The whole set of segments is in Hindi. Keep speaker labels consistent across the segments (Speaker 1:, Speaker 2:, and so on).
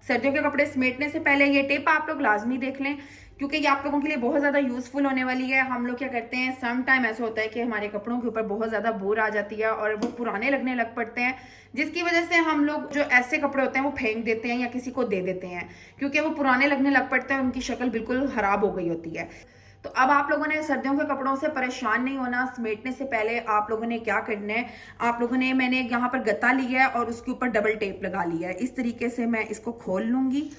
Speaker 1: सर्दियों के कपड़े समेटने से पहले ये टिप आप लोग लाजमी देख लें, क्योंकि ये आप लोगों के लिए बहुत ज़्यादा यूज़फुल होने वाली है। हम लोग क्या करते हैं, सम टाइम ऐसा होता है कि हमारे कपड़ों के ऊपर बहुत ज़्यादा बोर आ जाती है और वो पुराने लगने लग पड़ते हैं, जिसकी वजह से हम लोग जो ऐसे कपड़े होते हैं वो फेंक देते हैं या किसी को दे देते हैं, क्योंकि वो पुराने लगने लग पड़ते हैं, उनकी शक्ल बिल्कुल ख़राब हो गई होती है। तो अब आप लोगों ने सर्दियों के कपड़ों से परेशान नहीं होना। समेटने से पहले आप लोगों ने क्या करना है, आप लोगों ने, मैंने यहाँ पर गत्ता लिया है और उसके ऊपर डबल टेप लगा लिया है। इस तरीके से मैं इसको खोल लूंगी।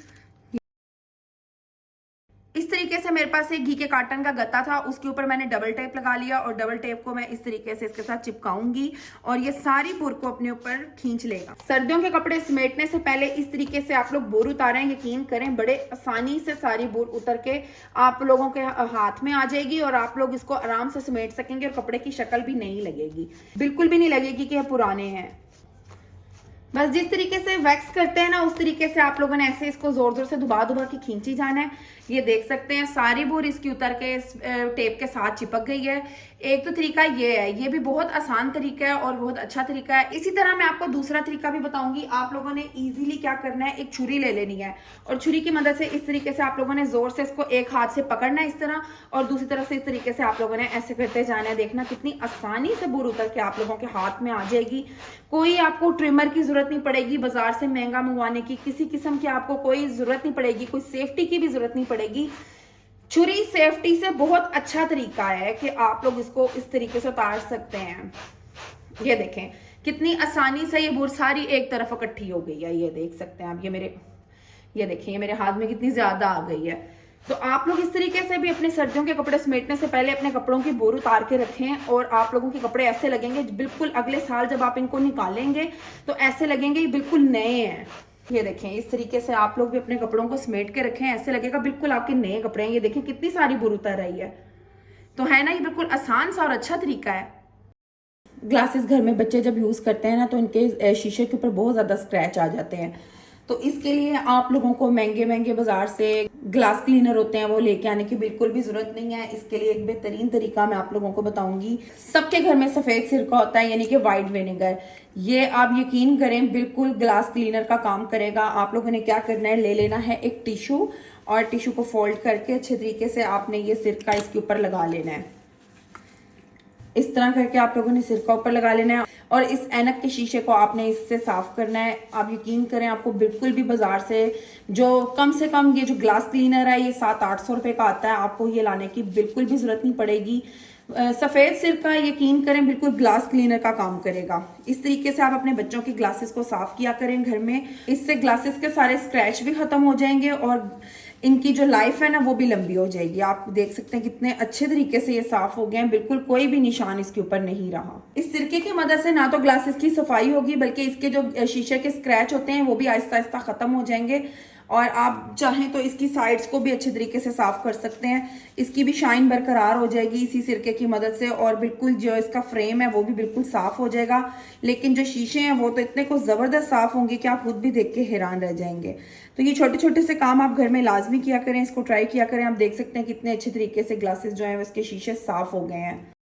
Speaker 1: इस तरीके से मेरे पास एक घी के कार्टन का गत्ता था, उसके ऊपर मैंने डबल टेप लगा लिया और डबल टेप को मैं इस तरीके से इसके साथ चिपकाऊंगी और ये सारी बोर को अपने ऊपर खींच लेगा। सर्दियों के कपड़े समेटने से पहले इस तरीके से आप लोग बोर उतारें, यकीन करें बड़े आसानी से सारी बोर उतर के आप लोगों के हाथ में आ जाएगी और आप लोग इसको आराम से समेट सकेंगे और कपड़े की शक्ल भी नहीं लगेगी, बिल्कुल भी नहीं लगेगी कि ये पुराने हैं। बस जिस तरीके से वैक्स करते हैं ना, उस तरीके से आप लोगों ने ऐसे इसको जोर जोर से दबा दबा के खींची जाना है। ये देख सकते हैं सारी बोर इसकी उतर के टेप के साथ चिपक गई है। एक तो तरीका ये है, ये भी बहुत आसान तरीका है और बहुत अच्छा तरीका है। इसी तरह मैं आपको दूसरा तरीका भी बताऊंगी। आप लोगों ने इजीली क्या करना है, एक छुरी ले लेनी है और छुरी की मदद से इस तरीके से आप लोगों ने जोर से इसको एक हाथ से पकड़ना है इस तरह, और दूसरी तरफ से इस तरीके से आप लोगों ने ऐसे करते जाना है। देखना कितनी आसानी से बोर उतर के आप लोगों के हाथ में आ जाएगी। कोई आपको ट्रिमर की जरूरत नहीं पड़ेगी, बाजार से महंगा मंगवाने की किसी किस्म की आपको कोई जरूरत नहीं पड़ेगी, कोई सेफ्टी की भी जरूरत नहीं पड़ेगी। छुरी सेफ्टी से बहुत अच्छा तरीका है कि आप लोग इसको इस तरीके से उतार सकते हैं। ये देखें कितनी आसानी से ये बोर सारी एक तरफ इकट्ठी हो गई है। ये देख सकते हैं आप, ये देखिए ये मेरे हाथ में कितनी ज्यादा आ गई है। तो आप लोग इस तरीके से भी अपने सर्दियों के कपड़े समेटने से पहले अपने कपड़ों की बोर उतार के रखें और आप लोगों के कपड़े ऐसे लगेंगे बिल्कुल अगले साल जब आप इनको निकालेंगे तो ऐसे लगेंगे बिल्कुल नए हैं। ये देखें इस तरीके से आप लोग भी अपने कपड़ों को समेट के रखें, ऐसे लगेगा बिल्कुल आपके नए कपड़े हैं। ये देखें कितनी सारी बोर उतर रही है। तो है ना, ये बिल्कुल आसान सा और अच्छा तरीका है। ग्लासेस घर में बच्चे जब यूज करते हैं ना, तो इनके शीशे के ऊपर बहुत ज्यादा स्क्रैच आ जाते हैं। तो इसके लिए आप लोगों को महंगे महंगे बाजार से ग्लास क्लीनर होते हैं वो लेके आने की बिल्कुल भी जरूरत नहीं है। इसके लिए एक बेहतरीन तरीका मैं आप लोगों को बताऊंगी। सबके घर में सफेद सिरका होता है, यानी कि व्हाइट विनेगर। ये आप यकीन करें बिल्कुल ग्लास क्लीनर का काम करेगा। आप लोगों ने क्या करना है, ले लेना है एक टिश्यू और टिश्यू को फोल्ड करके अच्छे तरीके से आपने ये सिरका इसके ऊपर लगा लेना है। इस तरह करके आप लोगों ने सिरका ऊपर लगा लेना है और इस ऐनक के शीशे को आपने इससे साफ करना है। आप यकीन करें आपको बिल्कुल भी बाजार से जो कम से कम ये जो ग्लास क्लीनर है ये 700-800 रुपए का आता है, आपको ये लाने की बिल्कुल भी जरूरत नहीं पड़ेगी। सफेद सिरका यकीन करें बिल्कुल ग्लास क्लीनर का काम करेगा। इस तरीके से आप अपने बच्चों की ग्लासेस को साफ किया करें घर में। इससे ग्लासेस के सारे स्क्रैच भी खत्म हो जाएंगे और इनकी जो लाइफ है ना वो भी लंबी हो जाएगी। आप देख सकते हैं कितने अच्छे तरीके से ये साफ हो गए हैं, बिल्कुल कोई भी निशान इसके ऊपर नहीं रहा। इस सिरके की मदद से ना तो ग्लासेस की सफाई होगी बल्कि इसके जो शीशे के स्क्रैच होते हैं वो भी आहिस्ता आहिस्ता खत्म हो जाएंगे। और आप चाहें तो इसकी साइड्स को भी अच्छे तरीके से साफ कर सकते हैं। इसकी भी शाइन बरकरार हो जाएगी इसी सिरके की मदद से और बिल्कुल जो इसका फ्रेम है वो भी बिल्कुल साफ हो जाएगा। लेकिन जो शीशे हैं वो तो इतने को जबरदस्त साफ होंगे कि आप खुद भी देख के हैरान रह जाएंगे। तो ये छोटे छोटे से काम आप घर में लाजमी किया करें, इसको ट्राई किया करें। आप देख सकते हैं कितने अच्छे तरीके से ग्लासेस जो है उसके शीशे साफ हो गए हैं।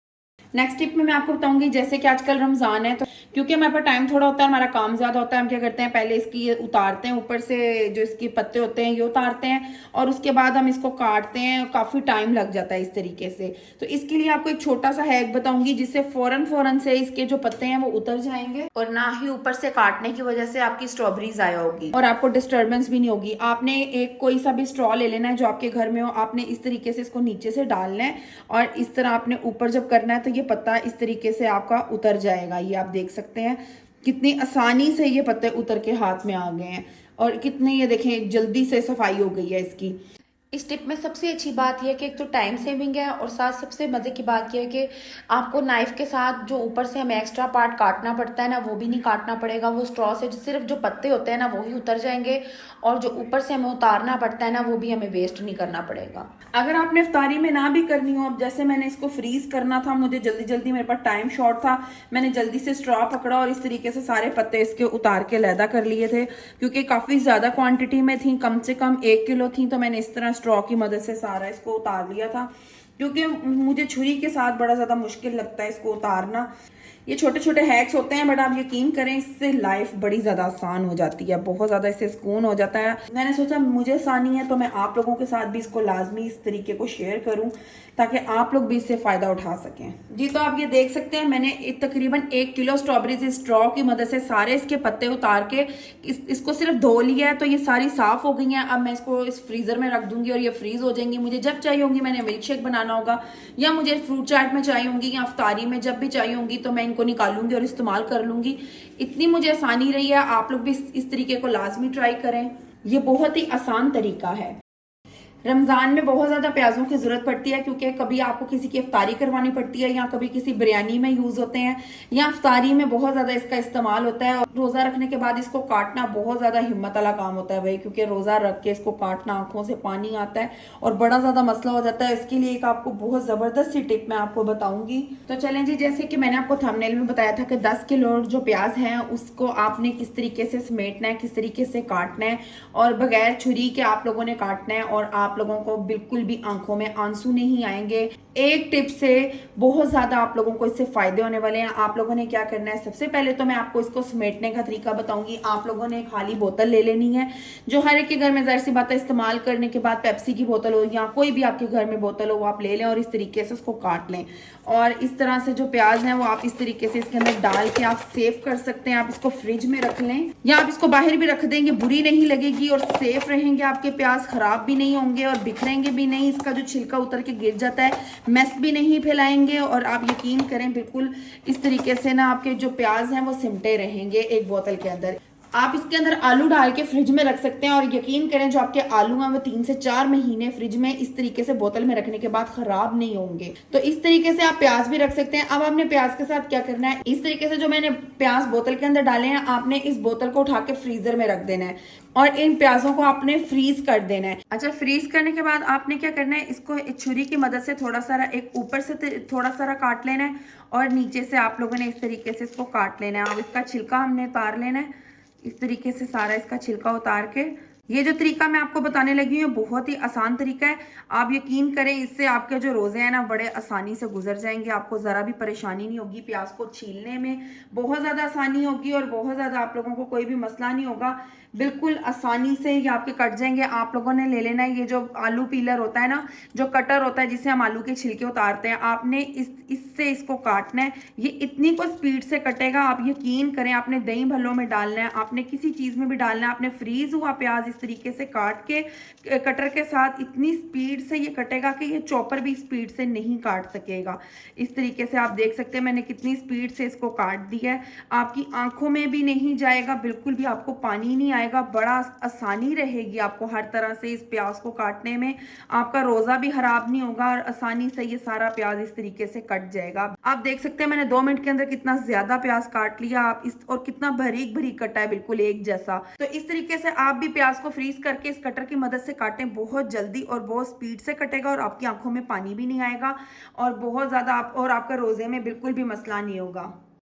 Speaker 1: नेक्स्ट टिप में मैं आपको बताऊंगी, जैसे कि आजकल रमजान है तो क्योंकि हमारे पास टाइम थोड़ा होता है, हमारा काम ज्यादा होता है, हम क्या करते हैं पहले इसकी ये उतारते हैं, ऊपर से जो इसके पत्ते होते हैं ये उतारते हैं और उसके बाद हम इसको काटते हैं। काफी टाइम लग जाता है इस तरीके से। तो इसके लिए आपको एक छोटा सा हैक बताऊंगी जिससे फौरन से इसके जो पत्ते हैं वो उतर जाएंगे और ना ही ऊपर से काटने की वजह से आपकी स्ट्रॉबेरी जाया होगी और आपको डिस्टर्बेंस भी नहीं होगी। आपने एक कोई सा भी स्ट्रॉ ले लेना है जो आपके घर में हो, आपने इस तरीके से इसको नीचे से डालना है और इस तरह आपने ऊपर जब करना है तो ये पत्ता इस तरीके से आपका उतर जाएगा। ये आप देख सकते हैं कितनी आसानी से ये पत्ते उतर के हाथ में आ गए हैं और कितने ये देखें जल्दी से सफाई हो गई है इसकी। इस टिप में सबसे अच्छी बात यह है कि एक तो टाइम सेविंग है और साथ सबसे मजे की बात यह है कि आपको नाइफ के साथ जो ऊपर से हमें एक्स्ट्रा पार्ट काटना पड़ता है ना वो भी नहीं काटना पड़ेगा। वो स्ट्रॉ से सिर्फ जो पत्ते होते हैं ना वो ही उतर जाएंगे और जो ऊपर से हमें उतारना पड़ता है ना वो भी हमें वेस्ट नहीं करना पड़ेगा। अगर आपने इफ्तारी में ना भी करनी हो, अब जैसे मैंने इसको फ्रीज करना था, मुझे जल्दी मेरे पास टाइम शॉर्ट था, मैंने जल्दी से स्ट्रॉ पकड़ा और इस तरीके से सारे पत्ते इसके उतार के अलहदा कर लिए थे क्योंकि काफी ज्यादा क्वांटिटी में थी, कम से कम 1 किलो थी। तो मैंने इस तरह स्ट्रॉ की मदद से सारा इसको उतार लिया था क्योंकि मुझे छुरी के साथ बड़ा ज्यादा मुश्किल लगता है इसको उतारना। ये छोटे छोटे हैक्स होते हैं, बट आप यकीन करें इससे लाइफ बड़ी ज़्यादा आसान हो जाती है, बहुत ज़्यादा इससे सुकून हो जाता है। मैंने सोचा मुझे आसानी है तो मैं आप लोगों के साथ भी इसको लाजमी इस तरीके को शेयर करूं ताकि आप लोग भी इससे फ़ायदा उठा सकें। जी, तो आप ये देख सकते हैं मैंने तकरीबन 1 किलो स्ट्रॉबेरीज इस स्ट्रॉ की मदद से सारे इसके पत्ते उतार के इसको सिर्फ धो लिया है, तो ये सारी साफ़ हो गई हैं। अब मैं इसको इस फ्रीज़र में रख दूंगी और ये फ्रीज़ हो जाएंगी। मुझे जब चाहिए होंगी, मैंने मिल्क शेक बनाना होगा या मुझे फ्रूट चाट में चाहिए होंगी या अफ्तारी में जब भी चाहिए होंगी, तो मैं इनको निकालूंगी और इस्तेमाल कर लूंगी। इतनी मुझे आसानी रही है, आप लोग भी इस तरीके को लाजमी ट्राई करें। ये बहुत ही आसान तरीका है। रमज़ान में बहुत ज़्यादा प्याज़ों की ज़रूरत पड़ती है क्योंकि कभी आपको किसी की इफ्तारी करवानी पड़ती है या कभी किसी बिरयानी में यूज़ होते हैं या इफ्तारी में बहुत ज़्यादा इसका इस्तेमाल होता है। और रोज़ा रखने के बाद इसको काटना बहुत ज़्यादा हिम्मत वाला काम होता है भाई, क्योंकि रोज़ा रख के इसको काटना, आंखों से पानी आता है और बड़ा ज़्यादा मसला हो जाता है। इसके लिए एक आपको बहुत ज़बरदस्त सी टिप मैं आपको बताऊँगी। तो चलें जी, जैसे कि मैंने आपको थंबनेल में बताया था कि 10 किलो जो प्याज है उसको आपने किस तरीके से समेटना है, किस तरीके से काटना है और बगैर छुरी के आप लोगों ने काटना है और आप लोगों को बिल्कुल भी आंखों में आंसू नहीं आएंगे। एक टिप से बहुत ज्यादा आप लोगों को इससे फायदे होने वाले हैं। आप लोगों ने क्या करना है, सबसे पहले तो मैं आपको इसको समेटने का तरीका बताऊंगी। आप लोगों ने खाली बोतल ले लेनी है, जो हर एक के घर में जाहिर सी बात है इस्तेमाल करने के बाद पेप्सी की बोतल हो या कोई भी आपके घर में बोतल हो वो आप ले लें और इस तरीके से उसको काट लें। और इस तरह से जो प्याज है वो आप इस तरीके से इसके अंदर डाल के आप सेव कर सकते हैं। आप इसको फ्रिज में रख लें या आप इसको बाहर भी रख देंगे, बुरी नहीं लगेगी और सेफ रहेंगे आपके प्याज, खराब भी नहीं होंगे और बिखरेंगे भी नहीं। इसका जो छिलका उतर के गिर जाता है, मैस भी नहीं फैलाएंगे और आप यकीन करें बिल्कुल इस तरीके से ना आपके जो प्याज हैं वो सिमटे रहेंगे एक बोतल के अंदर। आप इसके अंदर आलू डाल के फ्रिज में रख सकते हैं और यकीन करें जो आपके आलू हैं वो 3 से 4 महीने फ्रिज में इस तरीके से बोतल में रखने के बाद खराब नहीं होंगे। तो इस तरीके से आप प्याज भी रख सकते हैं। अब आपने प्याज के साथ क्या करना है, इस तरीके से जो मैंने प्याज बोतल के अंदर डाले हैं, आपने इस बोतल को उठा के फ्रीजर में रख देना है और इन प्याजों को आपने फ्रीज कर देना है। अच्छा, फ्रीज करने के बाद आपने क्या करना है, इसको एक छुरी की मदद से थोड़ा सारा एक ऊपर से थोड़ा सारा काट लेना है और नीचे से आप लोगों ने इस तरीके से इसको काट लेना है। अब इसका छिलका हमने उतार लेना है, इस तरीके से सारा इसका छिलका उतार के। ये जो तरीका मैं आपको बताने लगी हूँ बहुत ही आसान तरीका है। आप यकीन करें इससे आपके जो रोजे हैं ना बड़े आसानी से गुजर जाएंगे, आपको ज़रा भी परेशानी नहीं होगी। प्याज को छीलने में बहुत ज़्यादा आसानी होगी और बहुत ज़्यादा आप लोगों को कोई भी मसला नहीं होगा, बिल्कुल आसानी से ये आपके कट जाएंगे। आप लोगों ने ले लेना है ये जो आलू पीलर होता है ना, जो कटर होता है जिससे हम आलू के छिलके उतारते हैं, आपने इससे इसको काटना है। ये इतनी को स्पीड से कटेगा, आप यकीन करें। आपने दही भल्लों में डालना है, आपने किसी चीज़ में भी डालना है। आपने फ्रीज हुआ प्याज इस तरीके से काट के कटर के साथ इतनी स्पीड से ये कटेगा कि ये चॉपर भी स्पीड से नहीं काट सकेगा। इस तरीके से आप देख सकते हैं मैंने कितनी स्पीड से इसको काट दिया है। आपकी आंखों में भी नहीं जाएगा, बिल्कुल भी आपको पानी नहीं आएगा। बड़ा आसानी रहेगी आपको हर तरह से इस प्याज को काटने में। आपका रोजा भी खराब नहीं होगा और आसानी से ये सारा प्याज इस तरीके से कट जाएगा। आप देख सकते हैं मैंने 2 मिनट के अंदर कितना ज्यादा प्याज काट लिया आप इस, और कितना बारीक बारीक कटा है, बिल्कुल एक जैसा। तो इस तरीके से आप भी प्याज को फ्रीज करके इस कटर की मदद से काटें, बहुत जल्दी और बहुत स्पीड से कटेगा और आपकी आंखों में पानी भी नहीं आएगा और बहुत ज्यादा आपका रोजे में बिल्कुल भी मसला नहीं होगा।